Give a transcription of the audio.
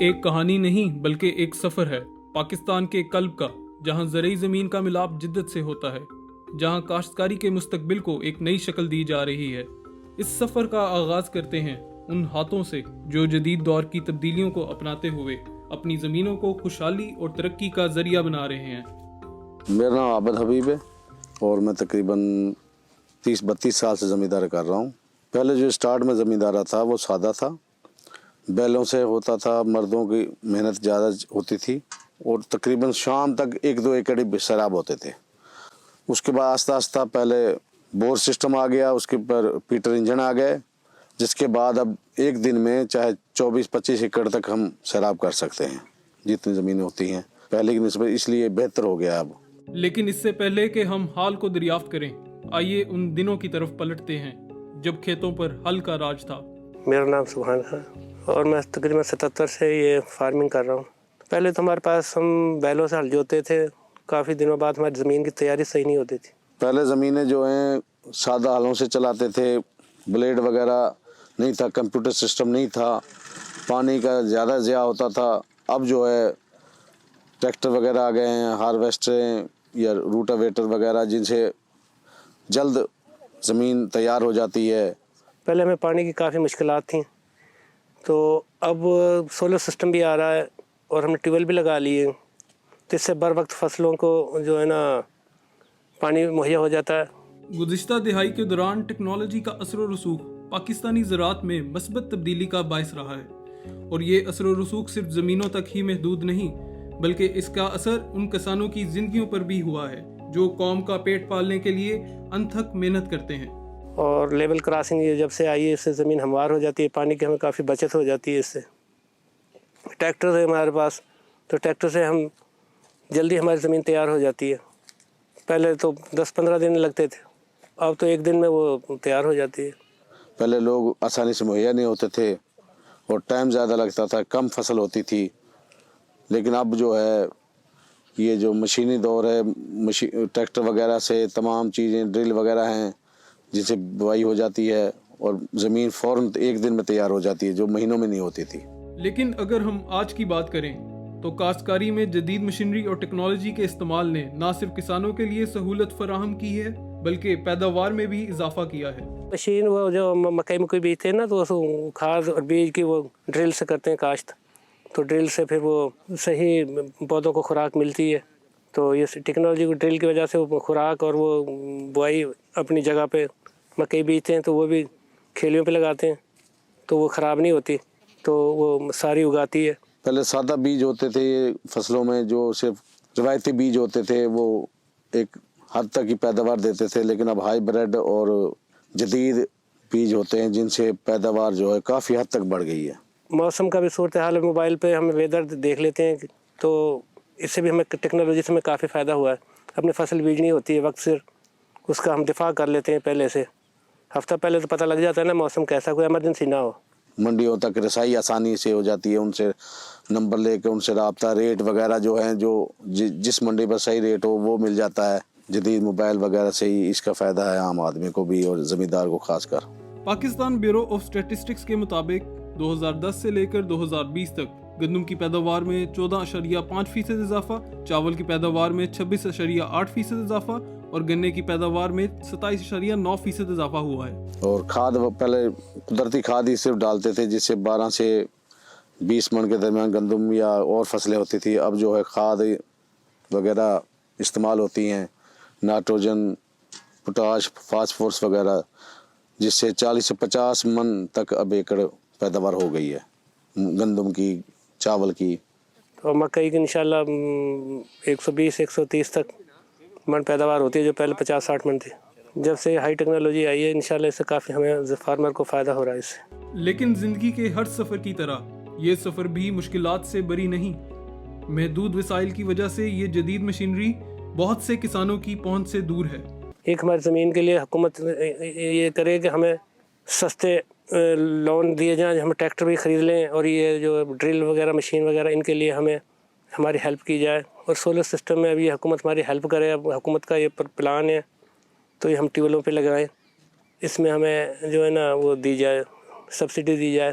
ایک کہانی نہیں بلکہ ایک سفر ہے پاکستان کے قلب کا، جہاں زرعی زمین کا ملاپ جدت سے ہوتا ہے، جہاں کاشتکاری کے مستقبل کو ایک نئی شکل دی جا رہی ہے۔ اس سفر کا آغاز کرتے ہیں ان ہاتھوں سے جو جدید دور کی تبدیلیوں کو اپناتے ہوئے اپنی زمینوں کو خوشحالی اور ترقی کا ذریعہ بنا رہے ہیں۔ میرا نام عابد حبیب ہے اور میں تقریباً 30-32 سال سے زمینداری کر رہا ہوں۔ پہلے جو اسٹارٹ میں زمیندارا تھا وہ سادہ تھا، بیلوں سے ہوتا تھا، مردوں کی محنت زیادہ ہوتی تھی اور تقریباً شام تک 1-2 ایکڑ سیراب ہوتے تھے۔ اس کے بعد آہستہ آہستہ پہلے بور سسٹم آ گیا، اس کے پر پیٹر انجن آ گئے، جس کے بعد اب ایک دن میں چاہے 24-25 ایکڑ تک ہم سیراب کر سکتے ہیں جتنی زمینیں ہوتی ہیں پہلے کی نسبت، اس لیے بہتر ہو گیا اب۔ لیکن اس سے پہلے کہ ہم حال کو دریافت کریں، آئیے ان دنوں کی طرف پلٹتے ہیں جب کھیتوں پر ہل کا راج تھا۔ میرا نام سبحان ہے اور میں تقریباً 77 سے یہ فارمنگ کر رہا ہوں۔ پہلے تو ہمارے پاس ہم بیلوں سے ہل جوتے تھے، کافی دنوں بعد ہماری زمین کی تیاری صحیح نہیں ہوتی تھی۔ پہلے زمینیں جو ہیں سادہ ہلوں سے چلاتے تھے، بلیڈ وغیرہ نہیں تھا، کمپیوٹر سسٹم نہیں تھا، پانی کا زیادہ ضیاع ہوتا تھا۔ اب جو ہے ٹریکٹر وغیرہ آ گئے ہیں، ہارویسٹریں یا روٹا ویٹر وغیرہ، جن سے جلد زمین تیار ہو جاتی ہے۔ پہلے ہمیں پانی کی کافی مشکلات تھیں، تو اب سولر سسٹم بھی آ رہا ہے اور ہم نے ٹیوب ویل بھی لگا لیے، تو اس سے بر وقت فصلوں کو جو ہے نا پانی مہیا ہو جاتا ہے۔ گزشتہ دہائی کے دوران ٹیکنالوجی کا اثر و رسوخ پاکستانی زراعت میں مثبت تبدیلی کا باعث رہا ہے، اور یہ اثر و رسوخ صرف زمینوں تک ہی محدود نہیں بلکہ اس کا اثر ان کسانوں کی زندگیوں پر بھی ہوا ہے جو قوم کا پیٹ پالنے کے لیے انتھک محنت کرتے ہیں۔ اور لیول کراسنگ یہ جب سے آئی ہے، اس سے زمین ہموار ہو جاتی ہے، پانی کی ہمیں کافی بچت ہو جاتی ہے۔ اس سے ٹریکٹر ہے ہمارے پاس، تو ٹریکٹر سے ہم جلدی ہماری زمین تیار ہو جاتی ہے۔ پہلے تو 10-15 دن لگتے تھے، اب تو ایک دن میں وہ تیار ہو جاتی ہے۔ پہلے لوگ آسانی سے مہیا نہیں ہوتے تھے اور ٹائم زیادہ لگتا تھا، کم فصل ہوتی تھی، لیکن اب جو ہے یہ جو مشینی دور ہے، ٹریکٹر وغیرہ سے تمام چیزیں، ڈرل وغیرہ ہیں جن سے بوائی ہو جاتی ہے اور زمین فوراً ایک دن میں تیار ہو جاتی ہے جو مہینوں میں نہیں ہوتی تھی۔ لیکن اگر ہم آج کی بات کریں تو کاشتکاری میں جدید مشینری اور ٹیکنالوجی کے استعمال نے نہ صرف کسانوں کے لیے سہولت فراہم کی ہے بلکہ پیداوار میں بھی اضافہ کیا ہے۔ مشین وہ جو مکئی بیجتے ہیں نا، تو کھاد اور بیج کی وہ ڈرل سے کرتے ہیں کاشت، تو ڈرل سے پھر وہ صحیح پودوں کو خوراک ملتی ہے۔ تو یہ ٹیکنالوجی کو ڈرل کی وجہ سے وہ خوراک اور وہ بوائی اپنی جگہ پہ مکئی بیجتے ہیں تو وہ بھی کھیلیوں پہ لگاتے ہیں تو وہ خراب نہیں ہوتی، تو وہ ساری اگاتی ہے۔ پہلے سادہ بیج ہوتے تھے فصلوں میں، جو صرف روایتی بیج ہوتے تھے، وہ ایک حد تک ہی پیداوار دیتے تھے، لیکن اب ہائی بریڈ اور جدید بیج ہوتے ہیں جن سے پیداوار جو ہے کافی حد تک بڑھ گئی ہے۔ موسم کا بھی صورتحال ہے، موبائل پہ ہم ویدر دیکھ لیتے ہیں، تو اس سے بھی ہمیں ٹیکنالوجی سے ہمیں کافی فائدہ ہوا ہے۔ اپنی فصل بیجنی ہوتی ہے وقت سے، اس کا ہم دفاع کر لیتے ہیں پہلے سے، ہفتہ پہلے تو پتہ لگ جاتا ہے نا موسم کیسا، کوئی ایمرجنسی نہ ہو۔ منڈیوں تک رسائی آسانی سے ہو جاتی ہے، ان سے نمبر لے کے ان سے رابطہ، ریٹ وغیرہ جو ہیں جو جس منڈی پر صحیح ریٹ ہو وہ مل جاتا ہے۔ جدید موبائل وغیرہ سے ہی اس کا فائدہ ہے عام آدمی کو بھی اور زمیندار کو خاص کر۔ پاکستان بیورو آف اسٹیٹسٹکس کے مطابق 2010 سے لے کر 2020 تک گندم کی پیداوار میں 14.5% اضافہ، چاول کی پیداوار میں 26.8% اضافہ اور گنے کی پیداوار میں 27.9% اضافہ ہوا ہے۔ اور کھاد پہلے قدرتی کھاد ہی صرف ڈالتے تھے جس سے 12 سے 20 من کے درمیان گندم یا اور فصلیں ہوتی تھی، اب جو ہے کھاد وغیرہ استعمال ہوتی ہیں، نائٹروجن، پوٹاش، فاسفورس وغیرہ، جس سے 40 سے 50 من تک اب ایکڑ پیداوار ہو گئی ہے گندم کی، چاول کی۔ اور مکئی کی انشاءاللہ 120-130 تک من پیداوار ہوتی ہے، جو پہلے 50-60 من تھی۔ جب سے ہائی ٹیکنالوجی آئی ہے انشاءاللہ اس سے کافی ہمیں فارمر کو فائدہ ہو رہا ہے اس سے۔ لیکن زندگی کے ہر سفر کی طرح یہ سفر بھی مشکلات سے بری نہیں۔ محدود وسائل کی وجہ سے یہ جدید مشینری بہت سے کسانوں کی پہنچ سے دور ہے۔ ایک ہماری زمین کے لیے حکومت یہ کرے کہ ہمیں سستے لون دیے جائیں، ہم ٹریکٹر بھی خرید لیں، اور یہ جو ڈرل وغیرہ مشین وغیرہ ان کے لیے ہمیں ہماری ہیلپ کی جائے، اور سولر سسٹم میں اب یہ حکومت ہماری ہیلپ کرے۔ اب حکومت کا یہ پلان ہے تو یہ ہم ٹیوبویلوں پہ لگائیں، اس میں ہمیں جو ہے نا وہ دی جائے، سبسڈی دی جائے۔